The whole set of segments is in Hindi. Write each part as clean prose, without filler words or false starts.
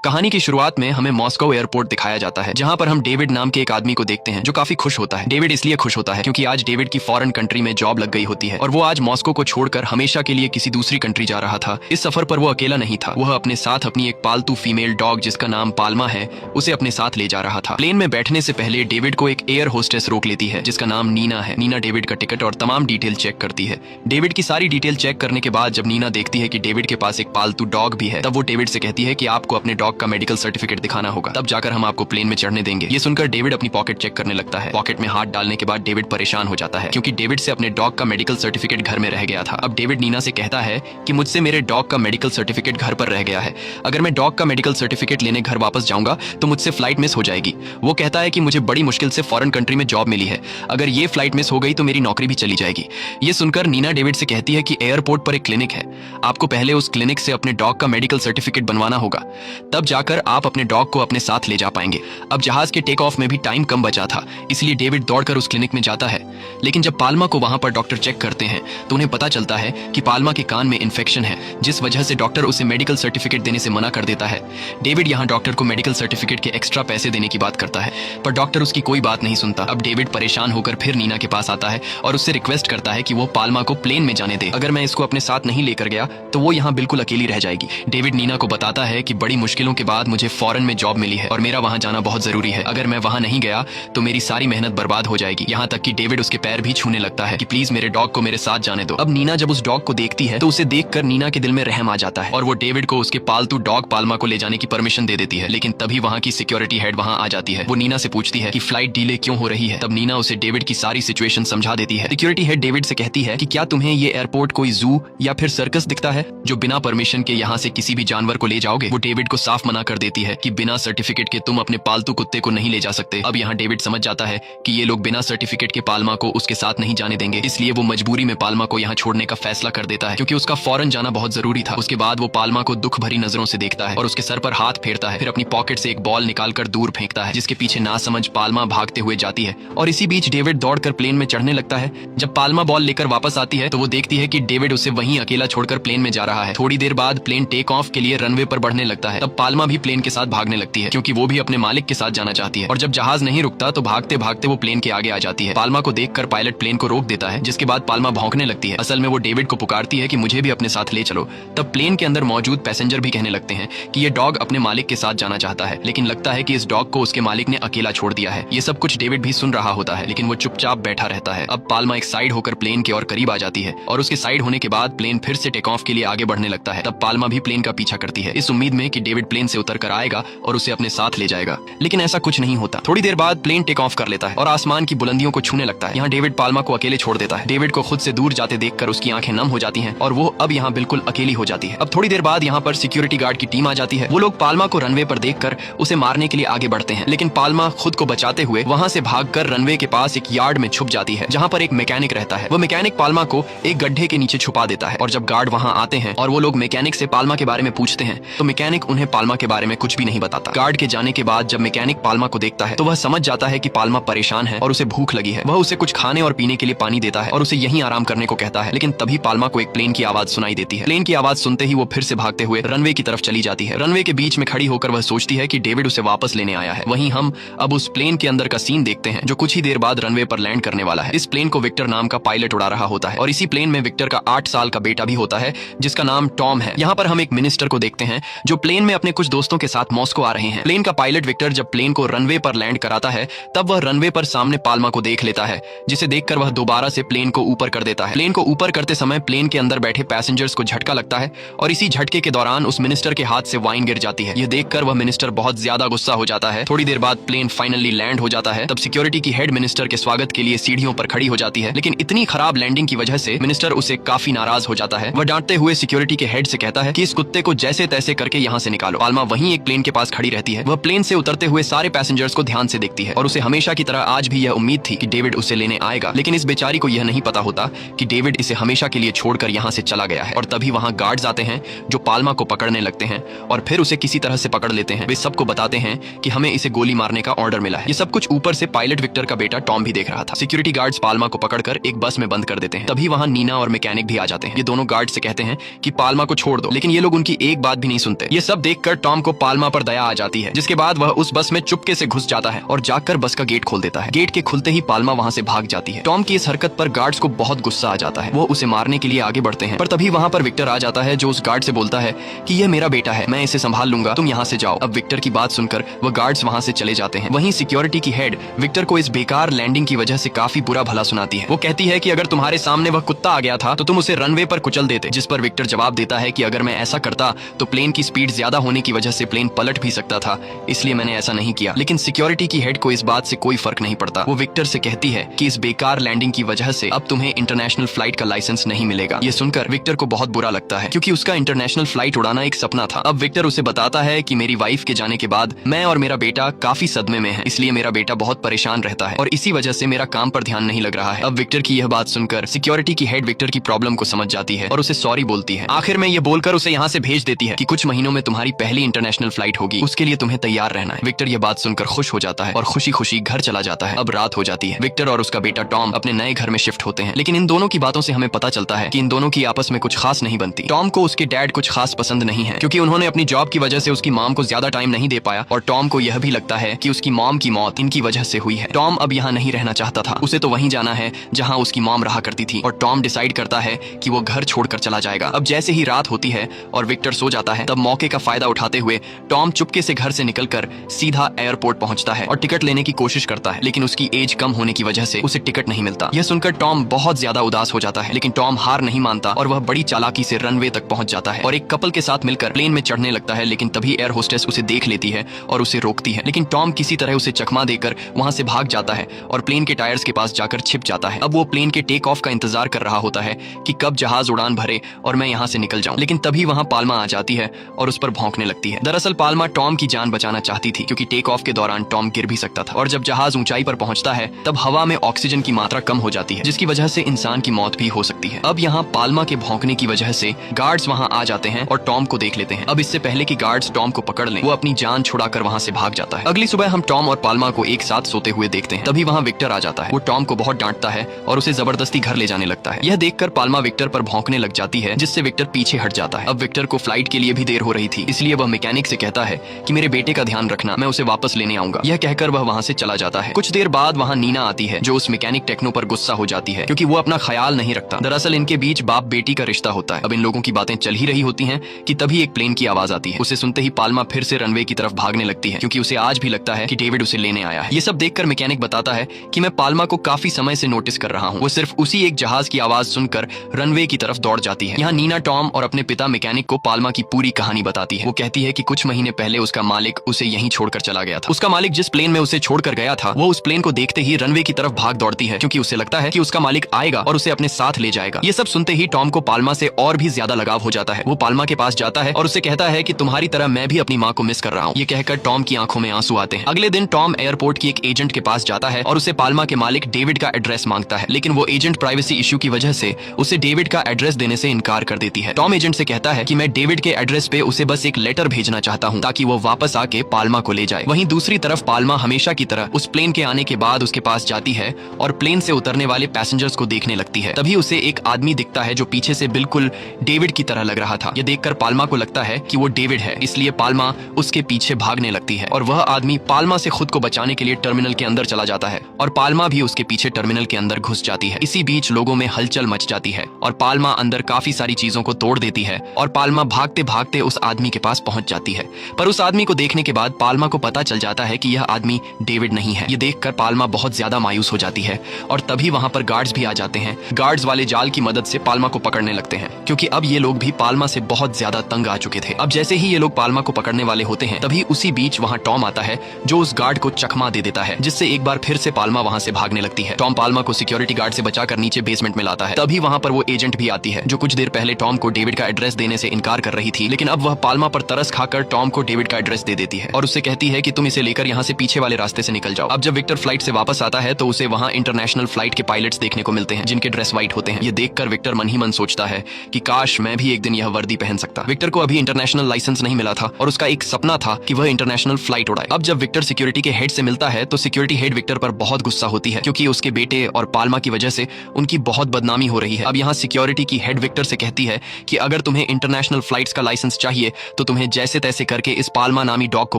कहानी की शुरुआत में हमें मॉस्को एयरपोर्ट दिखाया जाता है, जहां पर हम डेविड नाम के एक आदमी को देखते हैं जो काफी खुश होता है। डेविड इसलिए खुश होता है क्योंकि आज डेविड की फॉरेन कंट्री में जॉब लग गई होती है और वो आज मॉस्को को छोड़कर हमेशा के लिए किसी दूसरी कंट्री जा रहा था। इस सफर पर वो अकेला नहीं था, वह अपने साथ अपनी एक पालतू फीमेल डॉग जिसका नाम पाल्मा है उसे अपने साथ ले जा रहा था। प्लेन में बैठने से पहले डेविड को एक एयर होस्टेस रोक लेती है जिसका नाम नीना है। नीना डेविड का टिकट और तमाम डिटेल चेक करती है। डेविड की सारी डिटेल चेक करने के बाद जब नीना देखती है कि डेविड के पास एक पालतू डॉग भी है, तब वो डेविड से कहती है कि आपको अपने डॉग का मेडिकल सर्टिफिकेट दिखाना होगा, तब जाकर हम आपको प्लेन में चढ़ने देंगे। ये सुनकर डेविड अपनी पॉकेट चेक करने लगता है। पॉकेट में हाथ डालने के बाद डेविड परेशान हो जाता है क्योंकि डेविड से अपने डॉग का मेडिकल सर्टिफिकेट घर में रह गया था। अब डेविड नीना से कहता है कि मुझसे मेरे डॉग का मेडिकल सर्टिफिकेट घर पर रह गया है, अगर मैं डॉग का मेडिकल सर्टिफिकेट लेने घर वापस जाऊंगा तो मुझसे फ्लाइट मिस हो जाएगी। वो कहता है कि मुझे बड़ी मुश्किल से फॉरेन कंट्री में जॉब मिली है, अगर ये फ्लाइट मिस हो गई तो मेरी नौकरी भी चली जाएगी। ये सुनकर नीना डेविड से कहती है कि एयरपोर्ट पर एक क्लिनिक है, आपको पहले उस क्लिनिक से अपने डॉग का मेडिकल सर्टिफिकेट बनवाना होगा, तब जाकर आप अपने डॉग को अपने साथ ले जा पाएंगे। अब जहाज के टेक ऑफ में भी टाइम कम बचा था, इसलिए डेविड दौड़कर उस क्लिनिक में जाता है। लेकिन जब पाल्मा को वहां पर डॉक्टर चेक करते हैं तो उन्हें पता चलता है कि पाल्मा के कान में इन्फेक्शन है, जिस वजह से डॉक्टर उसे मेडिकल सर्टिफिकेट देने से मना कर देता है। डेविड यहां डॉक्टर को मेडिकल सर्टिफिकेट के एक्स्ट्रा पैसे देने की बात करता है, पर डॉक्टर उसकी कोई बात नहीं सुनता। अब डेविड परेशान होकर फिर नीना के पास आता है और उससे रिक्वेस्ट करता है कि वो पाल्मा को प्लेन में जाने दे, अगर मैं इसको अपने साथ नहीं लेकर गया तो वो यहाँ बिल्कुल अकेली रह जाएगी। डेविड नीना को बताता है कि बड़ी मुश्किलों के बाद मुझे फॉरेन में जॉब मिली है और मेरा वहां जाना बहुत जरूरी है, अगर मैं वहां नहीं गया तो मेरी सारी मेहनत बर्बाद हो जाएगी। यहाँ तक कि डेविड उसके पैर भी छूने लगता है कि प्लीज मेरे डॉग को मेरे साथ जाने दो। अब नीना जब उस डॉग को देखती है तो उसे देखकर नीना के दिल में रहम आ जाता है और वो डेविड को उसके पालतू डॉग पाल्मा को ले जाने की परमिशन दे देती है। लेकिन तभी वहाँ की सिक्योरिटी हेड वहाँ आ जाती है। वो नीना से पूछती है कि फ्लाइट डिले क्यों हो रही है। तब नीना उसे डेविड की सारी सिचुएशन समझा देती है। सिक्योरिटी हेड डेविड से कहती है कि क्या तुम्हें ये एयरपोर्ट कोई जू या फिर सर्कस दिखता है जो बिना परमिशन के यहाँ से किसी भी जानवर को ले जाओगे। वो डेविड को साफ मना कर देती है कि बिना सर्टिफिकेट के तुम अपने पालतू कुत्ते को नहीं ले जा सकते। अब यहाँ डेविड समझ जाता है कि ये लोग बिना सर्टिफिकेट के पाल्मा को उसके साथ नहीं जाने देंगे, इसलिए वो मजबूरी में पाल्मा को यहाँ छोड़ने का फैसला कर देता है क्योंकि उसका फौरन जाना बहुत जरूरी था। उसके बाद वो पाल्मा को दुख भरी नजरों से देखता है और उसके सर पर हाथ फेरता है, फिर अपनी पॉकेट से एक बॉल निकालकर दूर फेंकता है जिसके पीछे नासमझ पाल्मा भागते हुए जाती है। और इसी बीच डेविड दौड़कर प्लेन में चढ़ने लगता है। जब पाल्मा बॉल लेकर वापस आती है तो वो देखती है कि डेविड उसे वहीं अकेला छोड़कर प्लेन में जा रहा है। थोड़ी देर बाद प्लेन टेक ऑफ के लिए रनवे पर बढ़ने लगता है। तब पाल्मा भी प्लेन के साथ भागने लगती है क्योंकि वो भी अपने मालिक के साथ जाना चाहती है। और जब जहाज नहीं रुकता तो भागते भागते वो प्लेन के आगे आ जाती है। पाल्मा को देखकर पायलट प्लेन को रोक देता है, जिसके बाद पाल्मा भौंकने लगती है। असल में वो डेविड को पुकारती है कि मुझे भी अपने साथ ले चलो। तब प्लेन के अंदर मौजूद पैसेंजर भी कहने लगते हैं कि ये डॉग अपने मालिक के साथ जाना चाहता है, लेकिन लगता है कि इस डॉग को उसके मालिक ने अकेला छोड़ दिया है। ये सब कुछ डेविड भी सुन रहा होता है, लेकिन वो चुपचाप बैठा रहता है। अब पाल्मा एक साइड होकर प्लेन के और करीब आ जाती है और उसके साइड होने के बाद प्लेन फिर से टेक ऑफ के लिए आगे बढ़ने लगता है। तब पाल्मा भी प्लेन का पीछा करती है, इस उम्मीद में कि डेविड प्लेन से उतर कर आएगा और उसे अपने साथ ले जाएगा, लेकिन ऐसा कुछ नहीं होता। थोड़ी देर बाद प्लेन टेक ऑफ कर लेता है और आसमान की बुलंदियों को छूने लगता है। यहाँ डेविड पाल्मा को अकेले छोड़ देता है। डेविड को खुद से दूर जाते देखकर उसकी आंखें नम हो जाती हैं और वो अब यहाँ बिल्कुल अकेली हो जाती है। अब थोड़ी देर बाद यहाँ पर सिक्योरिटी गार्ड की टीम आ जाती है। वो लोग पाल्मा को रनवे पर देखकर उसे मारने के लिए आगे बढ़ते हैं, लेकिन पाल्मा खुद को बचाते हुए वहाँ से भागकर रनवे के पास एक यार्ड में छुप जाती है जहाँ पर एक मैकेनिक रहता है। वो मैकेनिक पाल्मा को एक गड्ढे के नीचे छुपा देता है और जब गार्ड वहाँ आते हैं और वो लोग मैकेनिक से पाल्मा के बारे में पूछते हैं तो मैकेनिक उन्हें पाल्मा के बारे में कुछ भी नहीं बताता। गार्ड के जाने के बाद जब मैकेनिक पाल्मा को देखता है तो वह समझ जाता है कि पाल्मा परेशान है और उसे भूख लगी है। वह उसे कुछ खाने और पीने के लिए पानी देता है और उसे यहीं आराम करने को कहता है। लेकिन तभी पाल्मा को एक प्लेन की आवाज सुनाई देती है। प्लेन की आवाज सुनते ही वो फिर से भागते हुए रनवे की तरफ चली जाती है। रनवे के बीच में खड़ी होकर वह सोचती है कि डेविड उसे वापस लेने आया है। वहीं हम अब उस प्लेन के अंदर का सीन देखते हैं जो कुछ ही देर बाद रनवे पर लैंड करने वाला है। इस प्लेन को विक्टर नाम का पायलट उड़ा रहा होता है और इसी प्लेन में विक्टर का 8 साल का बेटा भी होता है जिसका नाम टॉम है। यहाँ पर हम एक मिनिस्टर को देखते हैं जो प्लेन में अपने कुछ दोस्तों के साथ मॉस्को आ रहे हैं। प्लेन का पायलट विक्टर जब प्लेन को रनवे पर लैंड कराता है तब वह रनवे पर सामने पाल्मा को देख लेता है, जिसे देखकर वह दोबारा से प्लेन को ऊपर कर देता है। प्लेन को ऊपर करते समय प्लेन के अंदर बैठे पैसेंजर्स को झटका लगता है और इसी झटके के दौरान उस मिनिस्टर के हाथ से वाइन गिर जाती है। यह देखकर वह मिनिस्टर बहुत ज्यादा गुस्सा हो जाता है। थोड़ी देर बाद प्लेन फाइनली लैंड हो जाता है। तब सिक्योरिटी की हेड मिनिस्टर के स्वागत के लिए सीढ़ियों पर खड़ी हो जाती है, लेकिन इतनी खराब लैंडिंग की वजह से मिनिस्टर उसे काफी नाराज हो जाता है। वह डांटते हुए सिक्योरिटी के हेड से कहता है कि इस कुत्ते को जैसे तैसे करके यहाँ से निकालो। पाल्मा वहीं एक प्लेन के पास खड़ी रहती है। वह प्लेन से उतरते हुए सारे पैसेंजर्स को ध्यान से देखती है और उसे हमेशा की तरह आज भी यह उम्मीद थी कि डेविड उसे लेने आएगा, लेकिन इस बेचारी को यह नहीं पता होता कि डेविड इसे हमेशा के लिए छोड़कर यहाँ से चला गया है। और तभी वहाँ गार्ड्स आते हैं जो पाल्मा को पकड़ने लगते हैं और फिर उसे किसी तरह से पकड़ लेते हैं। वे सबको बताते हैं कि हमें इसे गोली मारने का ऑर्डर मिला है। ये सब कुछ ऊपर से पायलट विक्टर का बेटा टॉम भी देख रहा था। सिक्योरिटी गार्ड्स पाल्मा को पकड़कर एक बस में बंद कर देते हैं। तभी वहाँ नीना और मैकेनिक भी आ जाते हैं। ये दोनों गार्ड से कहते हैं कि पाल्मा को छोड़ दो, लेकिन ये लोग उनकी एक बात भी नहीं सुनते। ये सब देखकर टॉम को पाल्मा पर दया आ जाती है, जिसके बाद वह उस बस में चुपके से घुस जाता है और जाकर बस का गेट खोल देता है। गेट के खुलते ही पाल्मा वहाँ से भाग जाती है। टॉम की इस हरकत पर गार्ड्स को बहुत गुस्सा आ जाता है। वो उसे मारने के लिए आगे बढ़ते हैं, पर तभी वहाँ पर विक्टर आ जाता है, जो उस गार्ड से बोलता है कि यह मेरा बेटा है, मैं इसे संभाल लूंगा, तुम यहाँ से जाओ। अब विक्टर की बात सुनकर वह गार्ड्स वहाँ से चले जाते हैं। वहीं सिक्योरिटी की हेड विक्टर को इस बेकार लैंडिंग की वजह से काफी बुरा भला सुनाती है। वो कहती है कि अगर तुम्हारे सामने वह कुत्ता आ गया था तो तुम उसे रनवे पर कुचल देते, जिस पर विक्टर जवाब देता है कि अगर मैं ऐसा करता तो प्लेन की स्पीड ज्यादा होने की वजह से प्लेन पलट भी सकता था, इसलिए मैंने ऐसा नहीं किया। लेकिन सिक्योरिटी की हेड को इस बात से कोई फर्क नहीं पड़ता। वो विक्टर से कहती है कि इस बेकार लैंडिंग की वजह से अब तुम्हें इंटरनेशनल फ्लाइट का लाइसेंस नहीं मिलेगा। ये सुनकर विक्टर को बहुत बुरा लगता है, क्योंकि उसका इंटरनेशनल फ्लाइट उड़ाना एक सपना था। अब विक्टर उसे बताता है कि मेरी वाइफ के जाने के बाद मैं और मेरा बेटा काफी सदमे में है, इसलिए मेरा बेटा बहुत परेशान रहता है और इसी वजह से मेरा काम पर ध्यान नहीं लग रहा है। अब विक्टर की यह बात सुनकर सिक्योरिटी की हेड विक्टर की प्रॉब्लम को समझ जाती है और उसे सॉरी बोलती है। आखिर में ये बोलकर उसे यहाँ से भेज देती है कि कुछ महीनों में तुम्हारी पहली इंटरनेशनल फ्लाइट होगी, उसके लिए तुम्हें तैयार रहना है। विक्टर ये बात सुनकर खुश हो जाता है और खुशी खुशी घर चला जाता है। अब रात हो जाती है। विक्टर और उसका बेटा टॉम अपने नए घर में शिफ्ट होते हैं, लेकिन इन दोनों की बातों से हमें पता चलता है कि इन दोनों की आपस में कुछ खास नहीं बनती। टॉम को उसके डैड कुछ खास पसंद नहीं है, क्योंकि उन्होंने अपनी जॉब की वजह से उसकी मॉम को ज्यादा टाइम नहीं दे पाया, और टॉम को यह भी लगता है कि उसकी मॉम की मौत इनकी वजह से हुई है। टॉम अब यहाँ नहीं रहना चाहता था, उसे तो वहीं जाना है जहाँ उसकी मॉम रहा करती थी, और टॉम डिसाइड करता है कि वो घर छोड़कर चला जाएगा। अब जैसे ही रात होती है और विक्टर सो जाता है, तब मौके का फायदा उठाते हुए टॉम चुपके से घर से निकलकर सीधा एयरपोर्ट पहुंचता है और टिकट लेने की कोशिश करता है, लेकिन उसकी एज कम होने की वजह से उसे टिकट नहीं मिलता। यह सुनकर टॉम बहुत ज्यादा उदास हो जाता है, लेकिन टॉम हार नहीं मानता और वह बड़ी चालाकी से रनवे तक पहुंच जाता है और एक कपल के साथ मिलकर प्लेन में चढ़ने लगता है। लेकिन तभी एयर होस्टेस उसे देख लेती है और उसे रोकती है, लेकिन टॉम किसी तरह उसे चकमा देकर वहां से भाग जाता है और प्लेन के टायर्स के पास जाकर छिप जाता है। अब वो प्लेन के टेक ऑफ का इंतजार कर रहा होता है कि कब जहाज उड़ान भरे और मैं यहाँ से निकल जाऊं, लेकिन तभी वहां पाल्मा आ जाती है और उस पर भौंकने लगती है। दरअसल पाल्मा टॉम की जान बचाना चाहती थी, क्योंकि टेक ऑफ के दौरान टॉम गिर भी सकता था, और जब जहाज ऊंचाई पर पहुंचता है तब हवा में ऑक्सीजन की मात्रा कम हो जाती है, जिसकी वजह से इंसान की मौत भी हो सकती है। अब यहाँ पाल्मा के भौंकने की वजह से गार्ड्स वहां आ जाते हैं और टॉम को देख लेते हैं। अब इससे पहले कि गार्ड्स टॉम को पकड़ लें, वो अपनी जान छुड़ाकर वहां से भाग जाता है। अगली सुबह हम टॉम और पाल्मा को एक साथ सोते हुए देखते हैं। तभी वहां विक्टर आ जाता है। वो टॉम को बहुत डांटता है और उसे जबरदस्ती घर ले जाने लगता है। यह देखकर पाल्मा विक्टर पर भौंकने लग जाती है, जिससे विक्टर पीछे हट जाता है। अब विक्टर को फ्लाइट के लिए भी देर हो रही थी, इसलिए वह मैकेनिक से कहता है कि मेरे बेटे का ध्यान रखना, मैं उसे वापस लेने आऊंगा। यह कहकर वह वहां से चला जाता है। कुछ देर बाद वहां नीना आती है, जो उस मैकेनिक टेक्नो पर गुस्सा हो जाती है, क्योंकि वो अपना ख्याल नहीं रखता। दरअसल इनके बीच बाप बेटी का रिश्ता होता है। अब इन लोगों की बातें चल ही रही होती हैं कि तभी एक प्लेन की आवाज आती है। उसे सुनते ही पाल्मा फिर से रनवे की तरफ भागने लगती है, क्योंकि उसे आज भी लगता है कि डेविड उसे लेने आया है। ये सब देखकर मैकेनिक बताता है कि मैं पाल्मा को काफी समय से नोटिस कर रहा हूँ। वो सिर्फ उसी एक जहाज की आवाज सुनकर रनवे की तरफ दौड़ जाती है। यहाँ नीना टॉम और अपने पिता मैकेनिक को पाल्मा की पूरी कहानी बताती है। वो कहती है कि कुछ महीने पहले उसका मालिक उसे यहीं छोड़कर चला गया था। उसका मालिक जिस प्लेन में उसे छोड़कर गया था, वो उस प्लेन को देखते ही रनवे की तरफ भाग दौड़ती है, क्योंकि उसे लगता है कि उसका मालिक आएगा और उसे अपने साथ ले जाएगा। ये सब सुनते ही टॉम को पाल्मा से और भी ज्यादा लगाव हो जाता है। वो पाल्मा के पास जाता है और उसे कहता है कि तुम्हारी तरह मैं भी अपनी माँ को मिस कर रहा हूँ। ये कहकर टॉम की आंखों में आंसू आते हैं। अगले दिन टॉम एयरपोर्ट की एक एजेंट के पास जाता है और उसे पाल्मा के मालिक डेविड का एड्रेस मांगता है, लेकिन वो एजेंट प्राइवेसी इश्यू की वजह से उसे डेविड का एड्रेस देने से इनकार कर देती है। टॉम एजेंट से कहता है कि मैं डेविड के एड्रेस पे उसे बस एक लेटर भेजना चाहता हूँ, ताकि वो वापस आके पाल्मा को ले जाए। वहीं दूसरी तरफ पाल्मा हमेशा की तरह उस प्लेन के आने के बाद उसके पास जाती है और प्लेन से उतरने वाले पैसेंजर्स को देखने लगती है। तभी उसे एक आदमी दिखता है जो पीछे से बिल्कुल डेविड की तरह लग रहा था। ये देखकर पाल्मा को लगता है कि वो डेविड है, इसलिए पाल्मा उसके पीछे भागने लगती है और वह आदमी पाल्मा से खुद को बचाने के लिए टर्मिनल के अंदर चला जाता है और पाल्मा भी उसके पीछे टर्मिनल के अंदर घुस जाती है। इसी बीच लोगों में हलचल मच जाती है और पाल्मा अंदर काफी सारी चीजों को तोड़ देती है और पाल्मा भागते भागते उस आदमी के पास पहुंच जाती है। पर उस आदमी को देखने के बाद पाल्मा को पता चल जाता है कि यह आदमी डेविड नहीं है। ये देखकर पाल्मा बहुत ज्यादा मायूस हो जाती है और तभी वहां पर गार्ड्स भी आ जाते हैं। गार्ड्स वाले जाल की मदद से पाल्मा को पकड़ने लगते हैं, क्योंकि अब ये लोग भी पाल्मा से बहुत ज्यादा तंग आ चुके थे। अब जैसे ही ये लोग पाल्मा को पकड़ने वाले होते हैं, तभी उसी बीच वहां टॉम आता है, जो उस गार्ड को चकमा दे देता है, जिससे एक बार फिर से पाल्मा वहां से भागने लगती है। टॉम पाल्मा को सिक्योरिटी गार्ड से बचाकर नीचे बेसमेंट में लाता है। तभी वहां पर वो एजेंट भी आती है, जो कुछ देर पहले टॉम को डेविड का एड्रेस देने से इनकार कर रही थी, लेकिन अब वह पाल्मा पर तरस खाकर टॉम को डेविड का एड्रेस दे देती है और उससे कहती है कि तुम इसे लेकर यहाँ से पीछे वाले रास्ते से निकल जाओ। अब जब विक्टर फ्लाइट से वापस आता है तो उसे वहाँ इंटरनेशनल फ्लाइट के पायलट्स देखने को मिलते हैं, जिनके ड्रेस व्हाइट होते हैं। ये देखकर विक्टर मन ही मन सोचता है कि काश मैं भी एक दिन यह वर्दी पहन सकता। विक्टर को अभी इंटरनेशनल लाइसेंस नहीं मिला था और उसका एक सपना था कि वह इंटरनेशनल फ्लाइट उड़ाए। अब जब विक्टर सिक्योरिटी के हेड से मिलता है तो सिक्योरिटी हेड विक्टर पर बहुत गुस्सा होती है, क्योंकि उसके बेटे और पाल्मा की वजह से उनकी बहुत बदनामी हो रही है। अब यहाँ सिक्योरिटी की हेड विक्टर से कहती है कि अगर तुम्हें इंटरनेशनल फ्लाइट्स का लाइसेंस चाहिए तो तुम्हें तुम्हें जैसे तैसे करके इस पाल्मा नामी डॉग को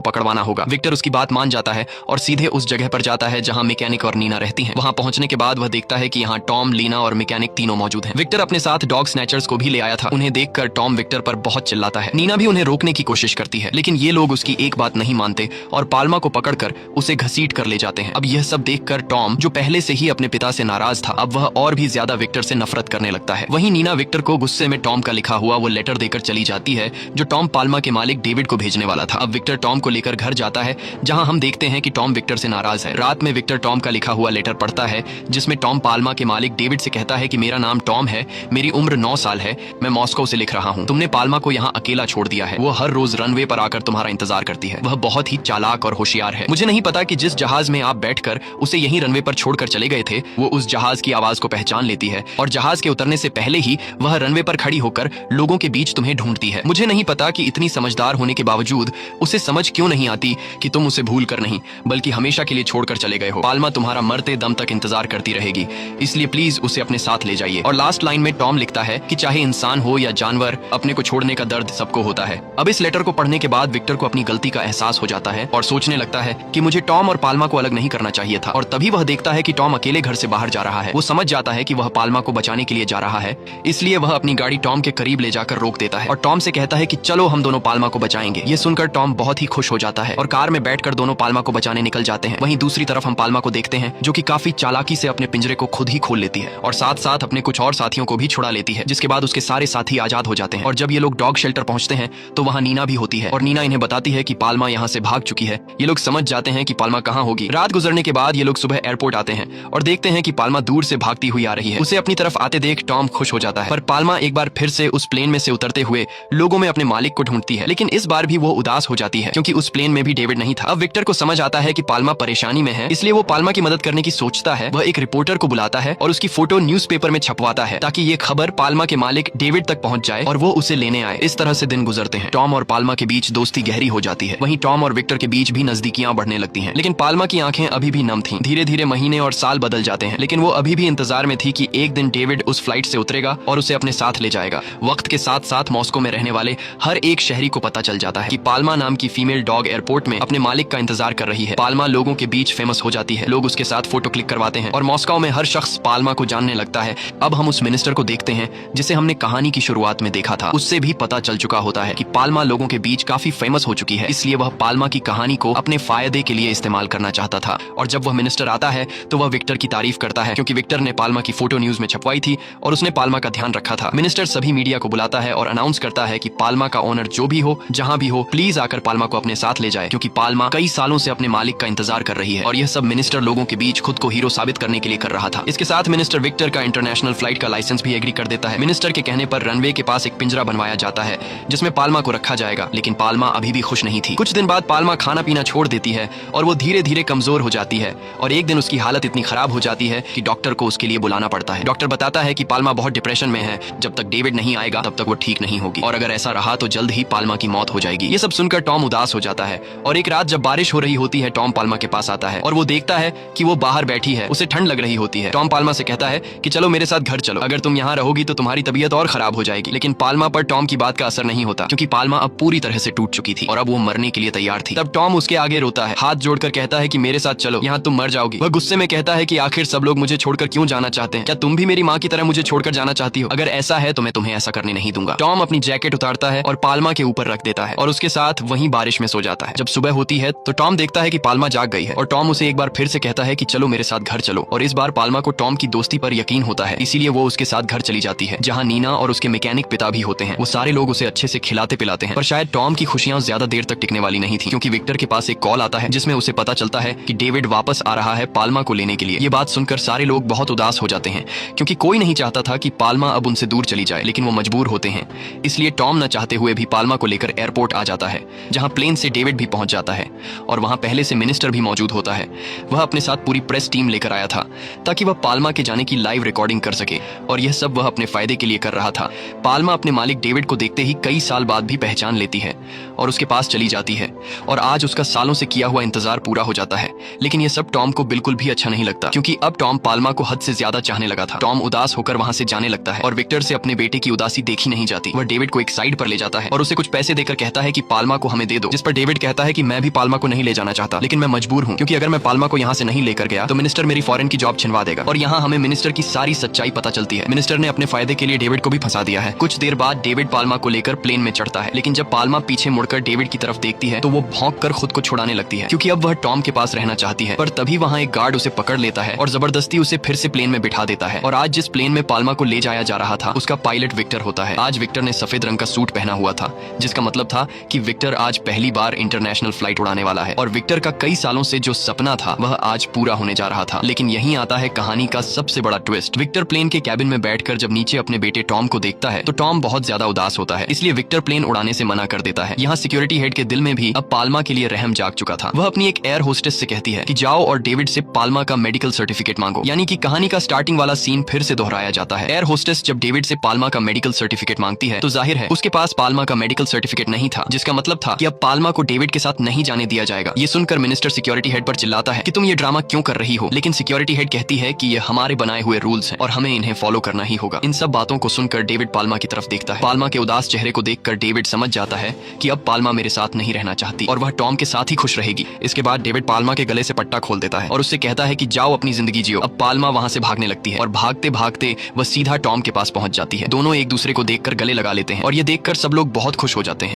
पकड़वाना होगा। विक्टर उसकी बात मान जाता है और सीधे उस जगह पर जाता है जहाँ मैकेनिक और नीना रहती हैं। वहाँ पहुंचने के बाद वह देखता है कि यहाँ टॉम, लीना और मैकेनिक तीनों मौजूद हैं। विक्टर अपने साथ डॉग स्नैचर्स को भी ले आया था। उन्हें देखकर टॉम विक्टर पर बहुत चिल्लाता है। नीना भी उन्हें रोकने की कोशिश करती है, लेकिन ये लोग उसकी एक बात नहीं मानते और पाल्मा को पकड़कर उसे घसीट कर ले जाते हैं। अब यह सब देखकर टॉम, जो पहले से ही अपने पिता से नाराज था, अब वह और भी ज्यादा विक्टर से नफरत करने लगता है। वहीं नीना विक्टर को गुस्से में टॉम का लिखा हुआ वो लेटर देकर चली जाती है जो टॉम पाल्मा के मालिक डेविड को भेजने वाला था। अब विक्टर टॉम को लेकर घर जाता है जहां हम देखते हैं कि टॉम विक्टर से नाराज है। रात में विक्टर टॉम का लिखा हुआ लेटर पढ़ता है जिसमें टॉम पाल्मा के मालिक डेविड से कहता है कि मेरा नाम टॉम है, मेरी उम्र 9 साल है, मैं मॉस्को से लिख रहा हूँ। तुमने पाल्मा को यहाँ अकेला छोड़ दिया है। वो हर रोज रनवे पर आकर तुम्हारा इंतजार करती है। वह बहुत ही चालाक और होशियार है। मुझे नहीं पता कि जिस जहाज में आप बैठकर उसे यहीं रनवे पर छोड़कर चले गए थे, वो उस जहाज की आवाज को पहचान लेती है और जहाज के उतरने से पहले ही वह रनवे पर खड़ी होकर लोगों के बीच तुम्हें ढूंढती है। मुझे नहीं पता कि इतनी समझदार होने के बावजूद उसे समझ क्यों नहीं आती कि तुम उसे भूल कर नहीं बल्कि हमेशा के लिए छोड़कर चले गए हो। पाल्मा तुम्हारा मरते दम तक इंतजार करती रहेगी, इसलिए प्लीज उसे अपने साथ ले जाइए। और लास्ट लाइन में टॉम लिखता है कि चाहे इंसान हो या जानवर, अपने को छोड़ने का दर्द सबको होता है। अब इस लेटर को पढ़ने के बाद विक्टर को अपनी गलती का एहसास हो जाता है और सोचने लगता है कि मुझे टॉम और पाल्मा को अलग नहीं करना चाहिए था। और तभी वह देखता है कि टॉम अकेले घर से बाहर जा रहा है। वो समझ जाता है कि वह पाल्मा को बचाने के लिए जा रहा है, इसलिए वह अपनी गाड़ी टॉम के करीब ले जाकर रोक देता है और टॉम से कहता है कि चलो हम दोनों पाल्मा को बचाएंगे। ये सुनकर टॉम बहुत ही खुश हो जाता है और कार में बैठकर दोनों पाल्मा को बचाने निकल जाते हैं। वहीं दूसरी तरफ हम पाल्मा को देखते हैं जो कि काफी चालाकी से अपने पिंजरे को खुद ही खोल लेती है और साथ साथ अपने कुछ और साथियों को भी छुड़ा लेती है, जिसके बाद उसके सारे साथी आजाद हो जाते हैं। और जब ये लोग डॉग शेल्टर पहुंचते हैं तो वहाँ नीना भी होती है और नीना इन्हें बताती है कि पाल्मा यहाँ से भाग चुकी है। ये लोग समझ जाते हैं कि पाल्मा कहाँ होगी। रात गुजरने के बाद ये लोग सुबह एयरपोर्ट आते हैं और देखते हैं कि पाल्मा दूर से भागती हुई आ रही है। उसे अपनी तरफ आते देख टॉम खुश हो जाता है, पर पाल्मा एक बार फिर से उस प्लेन में से उतरते हुए लोगों में अपने मालिक को ढूंढती है, लेकिन इस बार भी वो उदास हो जाती है क्योंकि उस प्लेन में भी डेविड नहीं था। अब विक्टर को समझ आता है कि पाल्मा परेशानी में है, इसलिए वो पाल्मा की मदद करने की सोचता है। वह एक रिपोर्टर को बुलाता है और उसकी फोटो न्यूज़पेपर में छपवाता है ताकि ये खबर पाल्मा के मालिक डेविड तक पहुंच जाए और वो उसे लेने आए। इस तरह से दिन गुजरते हैं। टॉम और पाल्मा के बीच दोस्ती गहरी हो जाती है। वहीं टॉम और विक्टर के बीच भी नजदीकियां बढ़ने लगती हैं, लेकिन पाल्मा की आंखें अभी भी नम थीं। धीरे धीरे महीने और साल बदल जाते हैं, लेकिन वो अभी भी इंतजार में थी कि एक दिन डेविड उस फ्लाइट से उतरेगा और उसे अपने साथ ले जाएगा। वक्त के साथ साथ मॉस्को में रहने वाले हर एक शहरी को पता चल जाता है कि पाल्मा नाम की फीमेल डॉग एयरपोर्ट में अपने मालिक का इंतजार कर रही है। पाल्मा लोगों के बीच फेमस हो जाती है, लोग उसके साथ फोटो क्लिक करवाते हैं और मॉस्को में हर शख्स पाल्मा को जानने लगता है। अब हम उस मिनिस्टर को देखते हैं जिसे हमने कहानी की शुरुआत में देखा था। उससे भी पता चल चुका होता है कि पाल्मा लोगों के बीच काफी फेमस हो चुकी है, इसलिए वह पाल्मा की कहानी को अपने फायदे के लिए इस्तेमाल करना चाहता था। और जब वह मिनिस्टर आता है तो वह विक्टर की तारीफ करता है क्योंकि विक्टर ने पाल्मा की फोटो न्यूज में छपवाई थी और उसने पाल्मा का ध्यान रखा था। मिनिस्टर सभी मीडिया को बुलाता है और अनाउंस करता है कि पाल्मा का ओनर जो भी हो, जहां भी हो, प्लीज आकर पाल्मा को अपने साथ ले जाए क्योंकि पाल्मा कई सालों से अपने मालिक का इंतजार कर रही है। और यह सब मिनिस्टर लोगों के बीच खुद को हीरो साबित करने के लिए कर रहा था। इसके साथ मिनिस्टर विक्टर का इंटरनेशनल फ्लाइट का लाइसेंस भी एग्री कर देता है। मिनिस्टर के कहने पर रनवे के पास एक पिंजरा बनवाया जाता है जिसमें पाल्मा को रखा जाएगा, लेकिन पाल्मा अभी भी खुश नहीं थी। कुछ दिन बाद पाल्मा खाना पीना छोड़ देती है और वो धीरे धीरे कमजोर हो जाती है और एक दिन उसकी हालत इतनी खराब हो जाती है कि डॉक्टर को उसके लिए बुलाना पड़ता है। डॉक्टर बताता है कि पाल्मा बहुत डिप्रेशन में है, जब तक डेविड नहीं आएगा तब तक वो ठीक नहीं होगी और अगर ऐसा रहा तो जल्द ही पाल्मा की मौत हो जाएगी। ये सब सुनकर टॉम उदास हो जाता है और एक रात जब बारिश हो रही होती है टॉम पाल्मा के पास आता है और वो देखता है कि वो बाहर बैठी है, उसे ठंड लग रही होती है। टॉम पाल्मा से कहता है कि चलो मेरे साथ घर चलो, अगर तुम यहाँ रहोगी तो तुम्हारी तबीयत और खराब हो जाएगी। लेकिन पाल्मा पर टॉम की बात का असर नहीं होता क्योंकि पाल्मा अब पूरी तरह से टूट चुकी थी और अब वो मरने के लिए तैयार थी। तब टॉम उसके आगे रोता है, हाथ जोड़कर कहता है कि मेरे साथ चलो, यहाँ तुम मर जाओगी। वह गुस्से में कहता है कि आखिर सब लोग मुझे छोड़कर क्यों जाना चाहते हैं? क्या तुम भी मेरी माँ की तरह मुझे छोड़कर जाना चाहती हो? अगर ऐसा है तो मैं तुम्हें ऐसा करने नहीं दूंगा। टॉम अपनी जैकेट उतारता है और पाल्मा के ऊपर रख देता है और उसके साथ वहीं बारिश में सो जाता है। जब सुबह होती है तो टॉम देखता है कि पाल्मा जाग गई है और टॉम उसे एक बार फिर से कहता है कि चलो मेरे साथ घर चलो। और इस बार पाल्मा को टॉम की दोस्ती पर यकीन होता है, इसीलिए वो उसके साथ घर चली जाती है जहाँ नीना और उसके मैकेनिक पिता भी होते हैं। वो सारे लोग उसे अच्छे से खिलाते पिलाते हैं, पर शायद टॉम की खुशियां ज्यादा देर तक टिकने वाली नहीं थी क्योंकि विक्टर के पास एक कॉल आता है जिसमें उसे पता चलता है कि डेविड वापस आ रहा है पाल्मा को लेने के लिए। ये बात सुनकर सारे लोग बहुत उदास हो जाते हैं क्योंकि कोई नहीं चाहता था कि पाल्मा अब उनसे दूर चली जाए, लेकिन वो मजबूर होते हैं। इसलिए टॉम न चाहते हुए भी पाल्मा को लेकर एयरपोर्ट आ जाता है जहां प्लेन से डेविड भी पहुंच जाता है और वहां पहले से मिनिस्टर भी मौजूद होता है। वह अपने साथ पूरी प्रेस टीम लेकर आया था ताकि वह पाल्मा के जाने की लाइव रिकॉर्डिंग कर सके और यह सब वह अपने फायदे के लिए कर रहा था। पाल्मा अपने मालिक डेविड को देखते ही कई साल बाद भी पहचान लेती है और उसके पास चली जाती है और आज उसका सालों से किया हुआ इंतजार पूरा हो जाता है। लेकिन यह सब टॉम को बिल्कुल भी अच्छा नहीं लगता क्योंकि अब टॉम पाल्मा को हद से ज्यादा चाहने लगा था। टॉम उदास होकर वहां से जाने लगता है और विक्टर से अपने बेटे की उदासी देखी नहीं जाती। वह डेविड को एक साइड पर ले जाता है और उसे कुछ कुछ पैसे देकर कहता है कि पाल्मा को हमें दे दो, जिस पर डेविड कहता है कि मैं भी पाल्मा को नहीं ले जाना चाहता, लेकिन मैं मजबूर हूँ क्योंकि अगर मैं पाल्मा को यहाँ से नहीं लेकर गया तो मिनिस्टर मेरी फॉरेन की जॉब छिनवा देगा। और यहाँ हमें मिनिस्टर की सारी सच्चाई पता चलती है। मिनिस्टर ने अपने फायदे के लिए डेविड को भी फंसा दिया है। कुछ देर बाद डेविड पाल्मा को लेकर प्लेन में चढ़ता है, लेकिन जब पाल्मा पीछे मुड़कर डेविड की तरफ देखती है तो वो भौंक कर खुद को छुड़ाने लगती है क्योंकि अब वह टॉम के पास रहना चाहती है। पर तभी वहाँ एक गार्ड उसे पकड़ लेता है और जबरदस्ती उसे फिर से प्लेन में बिठा देता है। और आज जिस प्लेन में पाल्मा को ले जाया जा रहा था उसका पायलट विक्टर होता है। आज विक्टर ने सफेद रंग का सूट पहना हुआ था, जिसका मतलब था कि विक्टर आज पहली बार इंटरनेशनल फ्लाइट उड़ाने वाला है और विक्टर का कई सालों से जो सपना था वह आज पूरा होने जा रहा था। लेकिन यहीं आता है कहानी का सबसे बड़ा ट्विस्ट। विक्टर प्लेन के कैबिन में बैठकर जब नीचे अपने बेटे टॉम को देखता है तो टॉम बहुत ज्यादा उदास होता है, इसलिए विक्टर प्लेन उड़ाने से मना कर देता है। यहाँ सिक्योरिटी हेड के दिल में भी अब पाल्मा के लिए रहम जाग चुका था। वह अपनी एक एयर होस्टेस से कहती है कि जाओ और डेविड से पाल्मा का मेडिकल सर्टिफिकेट मांगो। यानी कि कहानी का स्टार्टिंग वाला सीन फिर से दोहराया जाता है। एयर होस्टेस जब डेविड से पाल्मा का मेडिकल सर्टिफिकेट मांगती है तो जाहिर है उसके पास पाल्मा का मेडिकल सर्टिफिकेट नहीं था, जिसका मतलब था कि अब पाल्मा को डेविड के साथ नहीं जाने दिया जाएगा। ये सुनकर मिनिस्टर सिक्योरिटी हेड पर चिल्लाता है कि तुम ये ड्रामा क्यों कर रही हो, लेकिन सिक्योरिटी हेड कहती है कि ये हमारे बनाए हुए रूल्स हैं और हमें इन्हें फॉलो करना ही होगा। इन सब बातों को सुनकर डेविड पाल्मा की तरफ देखता है। पाल्मा के उदास चेहरे को देखकर डेविड समझ जाता है कि अब पाल्मा मेरे साथ नहीं रहना चाहती और वह टॉम के साथ ही खुश रहेगी। इसके बाद डेविड पाल्मा के गले से पट्टा खोल देता है और उससे कहता है कि जाओ अपनी जिंदगी जियो। अब पाल्मा वहां से भागने लगती है और भागते भागते वह सीधा टॉम के पास पहुंच जाती है। दोनों एक दूसरे को देखकर गले लगा लेते हैं और ये देखकर सब लोग बहुत खुश हो जाते हैं।